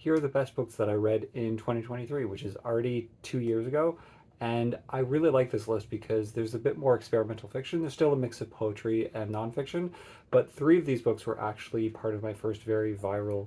here are the best books that I read in 2023, which is already 2 years ago. And I really like this list because there's a bit more experimental fiction. There's still a mix of poetry and nonfiction, but three of these books were actually part of my first very viral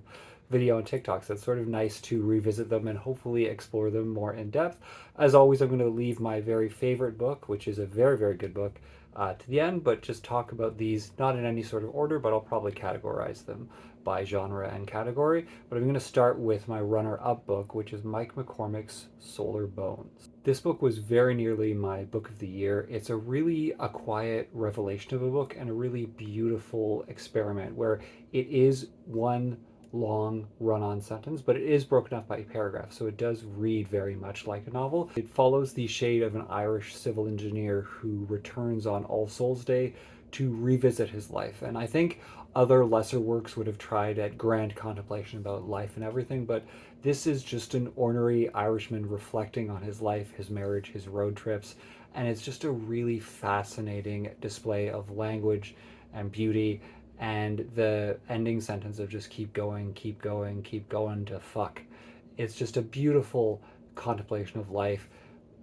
video on TikTok. So it's sort of nice to revisit them and hopefully explore them more in depth. As always, I'm going to leave my very favorite book, which is a very, very good book, to the end, but just talk about these not in any sort of order, but I'll probably categorize them by genre and category. But I'm going to start with my runner-up book, which is Mike McCormack's Solar Bones. This book was very nearly my book of the year. It's a quiet revelation of a book and a really beautiful experiment where it is one long run-on sentence, but it is broken up by paragraphs, so it does read very much like a novel. It follows the shade of an Irish civil engineer who returns on All Souls Day to revisit his life. And I think other lesser works would have tried at grand contemplation about life and everything, but this is just an ornery Irishman reflecting on his life, his marriage, his road trips, and it's just a really fascinating display of language and beauty, and the ending sentence of just keep going, keep going, keep going to fuck. It's just a beautiful contemplation of life,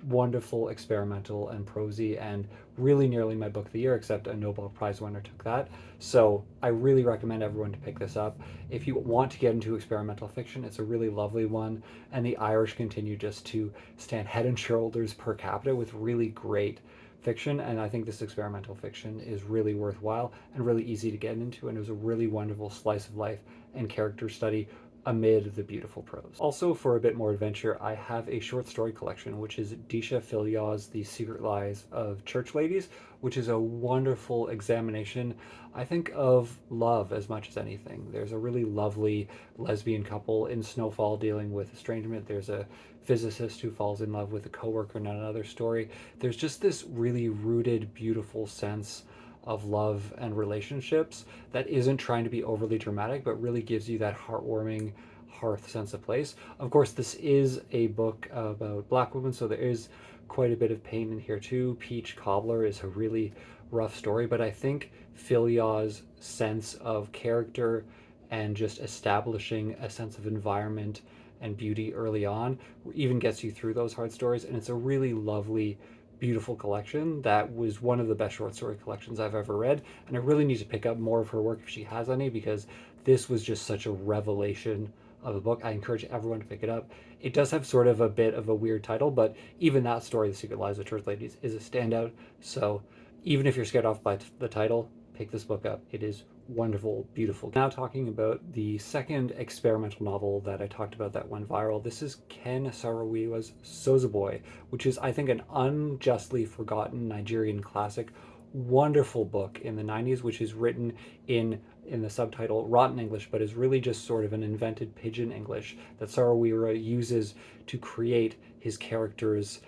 wonderful, experimental, and prosy, and really nearly my book of the year, except a Nobel Prize winner took that. So I really recommend everyone to pick this up. If you want to get into experimental fiction, it's a really lovely one, and the Irish continue just to stand head and shoulders per capita with really great fiction, and I think this experimental fiction is really worthwhile and really easy to get into, and it was a really wonderful slice of life and character study amid the beautiful prose. Also, for a bit more adventure, I have a short story collection, which is Deesha Philyaw's The Secret Lives of Church Ladies, which is a wonderful examination, I think, of love as much as anything. There's a really lovely lesbian couple in Snowfall dealing with estrangement. There's a physicist who falls in love with a coworker in another story. There's just this really rooted, beautiful sense of love and relationships that isn't trying to be overly dramatic, but really gives you that heartwarming hearth sense of place. Of course, this is a book about Black women, so there is quite a bit of pain in here too. Peach Cobbler is a really rough story, but I think Philyaw's sense of character and just establishing a sense of environment and beauty early on even gets you through those hard stories, and it's a really lovely, beautiful collection that was one of the best short story collections I've ever read, and I really need to pick up more of her work if she has any, because this was just such a revelation of a book. I encourage everyone to pick it up. It does have sort of a bit of a weird title, but even that story, The Secret Lives of Church Ladies, is a standout. So even if you're scared off by the title, pick this book up. It is wonderful, beautiful. Now talking about the second experimental novel that I talked about that went viral. This is Ken Saro-Wiwa's Sozaboy, which is, I think, an unjustly forgotten Nigerian classic. Wonderful book in the 90s, which is written in the subtitle Rotten English, but is really just sort of an invented pidgin English that Saro-Wiwa uses to create his character's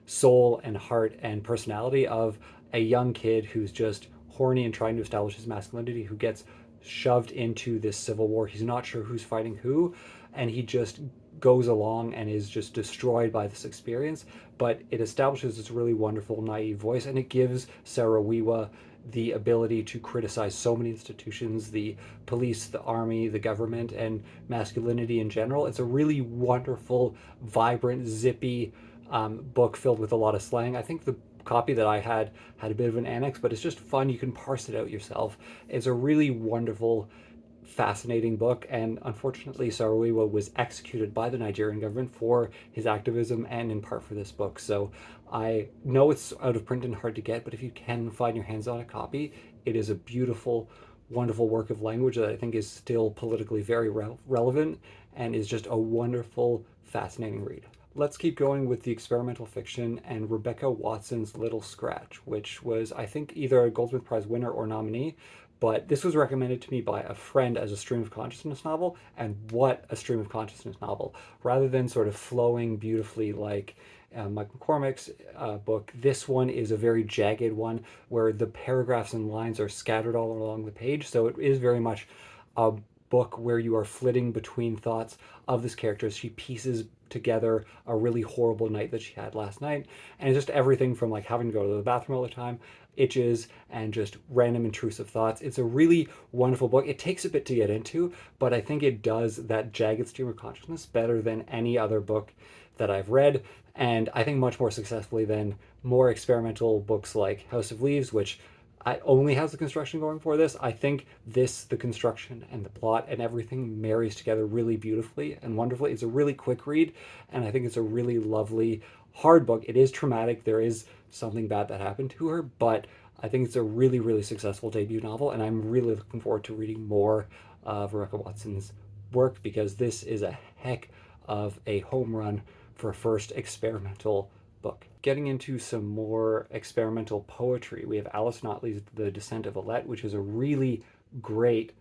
soul and heart and personality of a young kid who's just horny and trying to establish his masculinity, who gets shoved into this civil war. He's not sure who's fighting who, and he just goes along and is just destroyed by this experience. But it establishes this really wonderful, naive voice, and it gives Saro-Wiwa the ability to criticize so many institutions, the police, the army, the government, and masculinity in general. It's a really wonderful, vibrant, zippy book filled with a lot of slang. I think the copy that I had a bit of an annex, but it's just fun. You can parse it out yourself. It's a really wonderful, fascinating book, and unfortunately Saro-Wiwa was executed by the Nigerian government for his activism and in part for this book. So I know it's out of print and hard to get, but if you can find your hands on a copy, it is a beautiful, wonderful work of language that I think is still politically very relevant and is just a wonderful, fascinating read. Let's keep going with the experimental fiction and Rebecca Watson's Little Scratch, which was, I think, either a Goldsmith Prize winner or nominee, but this was recommended to me by a friend as a stream of consciousness novel, and what a stream of consciousness novel. Rather than sort of flowing beautifully like Mike McCormack's book, this one is a very jagged one where the paragraphs and lines are scattered all along the page, so it is very much a book where you are flitting between thoughts of this character as she pieces together a really horrible night that she had last night. And it's just everything from like having to go to the bathroom all the time, itches, and just random intrusive thoughts. It's a really wonderful book. It takes a bit to get into, but I think it does that jagged stream of consciousness better than any other book that I've read, and I think much more successfully than more experimental books like House of Leaves, which I only has the construction going for this. I think this, the construction and the plot and everything marries together really beautifully and wonderfully. It's a really quick read, and I think it's a really lovely, hard book. It is traumatic. There is something bad that happened to her, but I think it's a really, really successful debut novel, and I'm really looking forward to reading more of Rebecca Watson's work, because this is a heck of a home run for a first experimental book. Getting into some more experimental poetry, we have Alice Notley's The Descent of Alette, which is a really great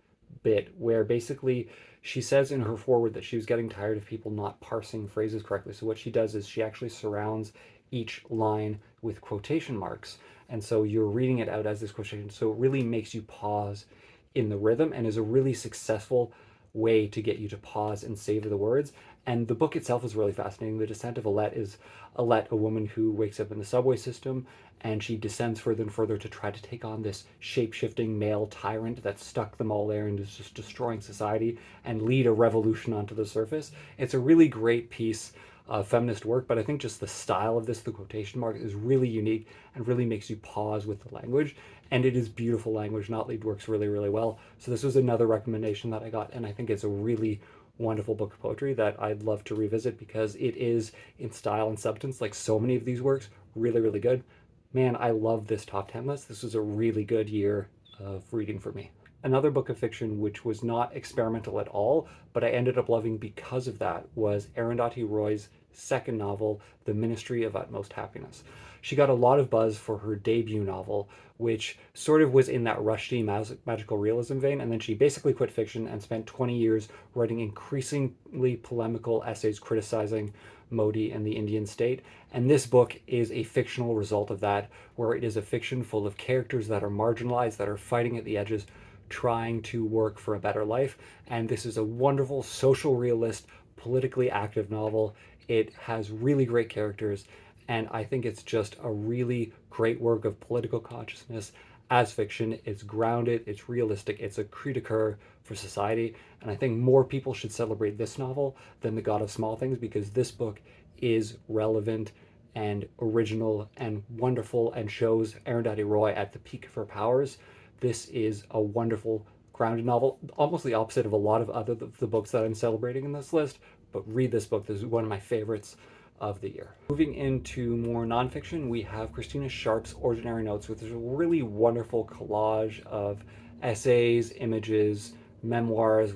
bit where basically she says in her foreword that she was getting tired of people not parsing phrases correctly. So what she does is she actually surrounds each line with quotation marks. And so you're reading it out as this quotation. So it really makes you pause in the rhythm and is a really successful way to get you to pause and savor the words. And the book itself is really fascinating. The Descent of Alette is Alette, a woman who wakes up in the subway system, and she descends further and further to try to take on this shape-shifting male tyrant that's stuck them all there and is just destroying society and lead a revolution onto the surface. It's a really great piece of feminist work, but I think just the style of this, the quotation mark, is really unique and really makes you pause with the language. And it is beautiful language. Notley works really, really well. So this was another recommendation that I got, and I think it's a really wonderful book of poetry that I'd love to revisit because it is, in style and substance, like so many of these works, really, really good. Man, I love this top 10 list. This was a really good year of reading for me. Another book of fiction which was not experimental at all, but I ended up loving because of that, was Arundhati Roy's second novel, The Ministry of Utmost Happiness. She got a lot of buzz for her debut novel, which sort of was in that Rushdie magical realism vein, and then she basically quit fiction and spent 20 years writing increasingly polemical essays criticizing Modi and the Indian state. And this book is a fictional result of that, where it is a fiction full of characters that are marginalized, that are fighting at the edges, trying to work for a better life. And this is a wonderful social realist, politically active novel. It has really great characters, and I think it's just a really great work of political consciousness as fiction. It's grounded, it's realistic, it's a cri de coeur for society, and I think more people should celebrate this novel than The God of Small Things, because this book is relevant and original and wonderful and shows Arundhati Roy at the peak of her powers. This is a wonderful, grounded novel, almost the opposite of a lot of the books that I'm celebrating in this list, but read this book. This is one of my favorites of the year. Moving into more nonfiction, we have Christina Sharpe's Ordinary Notes, which is a really wonderful collage of essays, images, memoirs,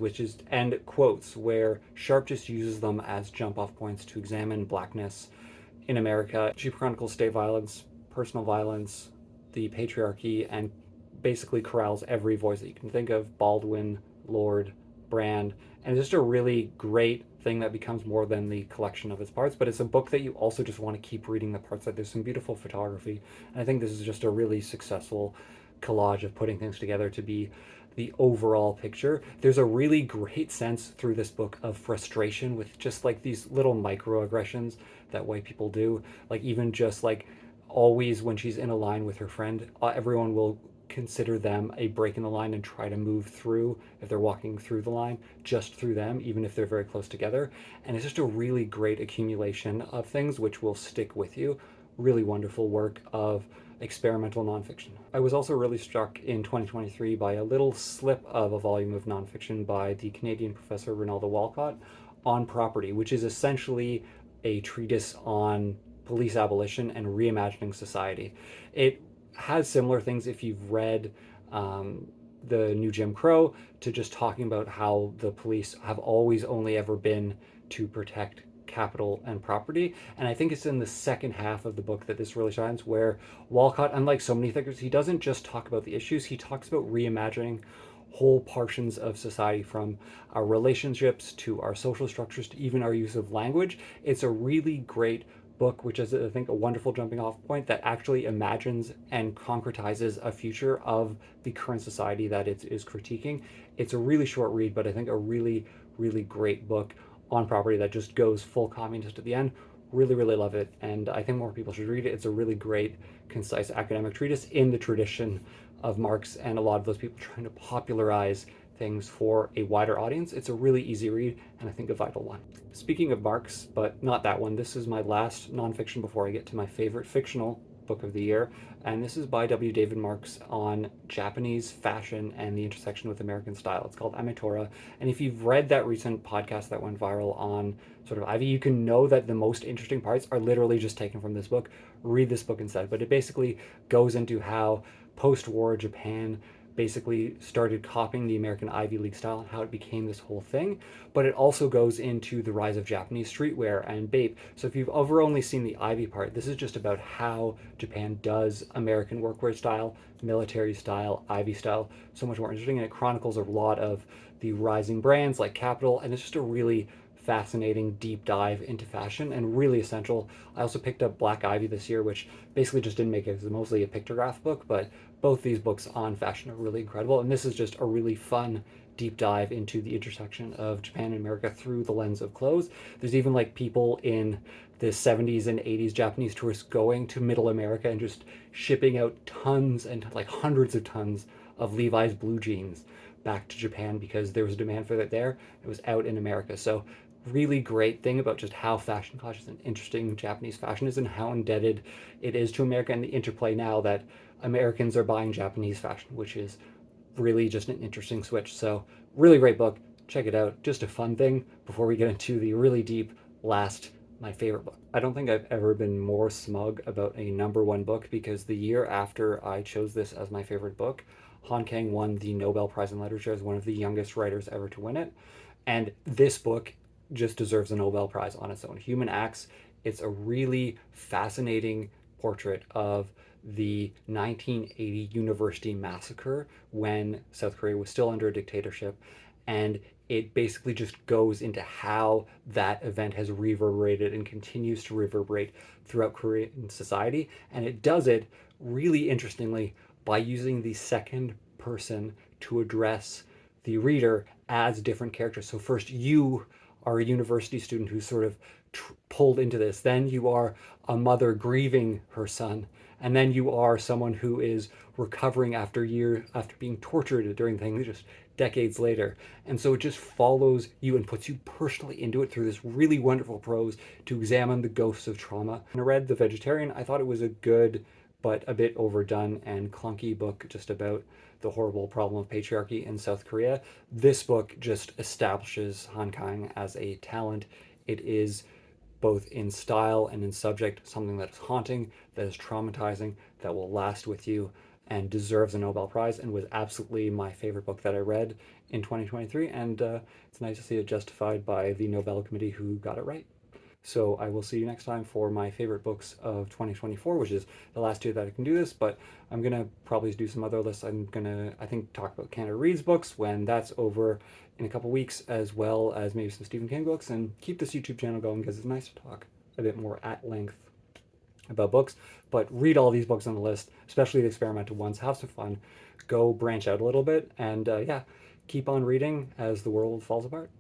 and quotes, where Sharpe just uses them as jump-off points to examine blackness in America. She chronicles state violence, personal violence, the patriarchy, and basically corrals every voice that you can think of: Baldwin, Lord, Brand, and it's just a really great thing that becomes more than the collection of its parts, but it's a book that you also just want to keep reading the parts. That there's some beautiful photography, and I think this is just a really successful collage of putting things together to be the overall picture. There's a really great sense through this book of frustration with just like these little microaggressions that white people do, like even just like always when she's in a line with her friend, everyone will consider them a break in the line and try to move through, if they're walking through the line, just through them, even if they're very close together. And it's just a really great accumulation of things which will stick with you. Really wonderful work of experimental nonfiction. I was also really struck in 2023 by a little slip of a volume of nonfiction by the Canadian professor Rinaldo Walcott on property, which is essentially a treatise on police abolition and reimagining society. It has similar things if you've read the New Jim Crow, to just talking about how the police have always only ever been to protect capital and property. And I think it's in the second half of the book that this really shines, where Walcott, unlike so many thinkers, he doesn't just talk about the issues, he talks about reimagining whole portions of society, from our relationships to our social structures to even our use of language. It's a really great book, which is, I think, a wonderful jumping off point that actually imagines and concretizes a future of the current society that it is critiquing. It's a really short read, but I think a really, really great book on property that just goes full communist at the end. Really, really love it, and I think more people should read it. It's a really great, concise academic treatise in the tradition of Marx and a lot of those people trying to popularize things for a wider audience. It's a really easy read, and I think a vital one. Speaking of Marx, but not that one, this is my last nonfiction before I get to my favorite fictional book of the year, and this is by W. David Marx on Japanese fashion and the intersection with American style. It's called Ametora, and if you've read that recent podcast that went viral on sort of Ivy, you can know that the most interesting parts are literally just taken from this book. Read this book instead, but it basically goes into how post-war Japan basically started copying the American Ivy League style and how it became this whole thing. But it also goes into the rise of Japanese streetwear and bape. So if you've ever only seen the Ivy part, this is just about how Japan does American workwear style, military style, Ivy style, so much more interesting. And it chronicles a lot of the rising brands like Capital, and it's just a really fascinating deep dive into fashion and really essential. I also picked up Black Ivy this year, which basically just didn't make it. It was mostly a pictograph book, but both these books on fashion are really incredible. And this is just a really fun deep dive into the intersection of Japan and America through the lens of clothes. There's even like people in the 70s and 80s Japanese tourists going to middle America and just shipping out tons and like hundreds of tons of Levi's blue jeans back to Japan because there was a demand for it there. It was out in America. So really great thing about just how fashion conscious and interesting Japanese fashion is and how indebted it is to America and the interplay now that Americans are buying Japanese fashion, which is really just an interesting switch. So really great book. Check it out. Just a fun thing before we get into the really deep last, my favorite book. I don't think I've ever been more smug about a number one book because the year after I chose this as my favorite book, Kang won the Nobel Prize in Literature as one of the youngest writers ever to win it. And this book just deserves a Nobel Prize on its own. Human Acts, it's a really fascinating portrait of the 1980 university massacre when South Korea was still under a dictatorship. And it basically just goes into how that event has reverberated and continues to reverberate throughout Korean society. And it does it really interestingly by using the second person to address the reader as different characters. So first you are a university student who's sort of pulled into this. Then you are a mother grieving her son. And then you are someone who is recovering after being tortured during things just decades later. And so it just follows you and puts you personally into it through this really wonderful prose to examine the ghosts of trauma. When I read The Vegetarian, I thought it was a good but a bit overdone and clunky book just about the horrible problem of patriarchy in South Korea. This book just establishes Kang as a talent. It is both in style and in subject something that is haunting, that is traumatizing, that will last with you, and deserves a Nobel Prize, and was absolutely my favorite book that I read in 2023. And it's nice to see it justified by the Nobel Committee who got it right. So I will see you next time for my favorite books of 2024, which is the last two that I can do this, but I'm going to probably do some other lists. I'm going to, I think, talk about Canada Reads books when that's over in a couple weeks, as well as maybe some Stephen King books, and keep this YouTube channel going because it's nice to talk a bit more at length about books. But read all these books on the list, especially the experimental ones. Have some fun. Go branch out a little bit, and yeah, keep on reading as the world falls apart.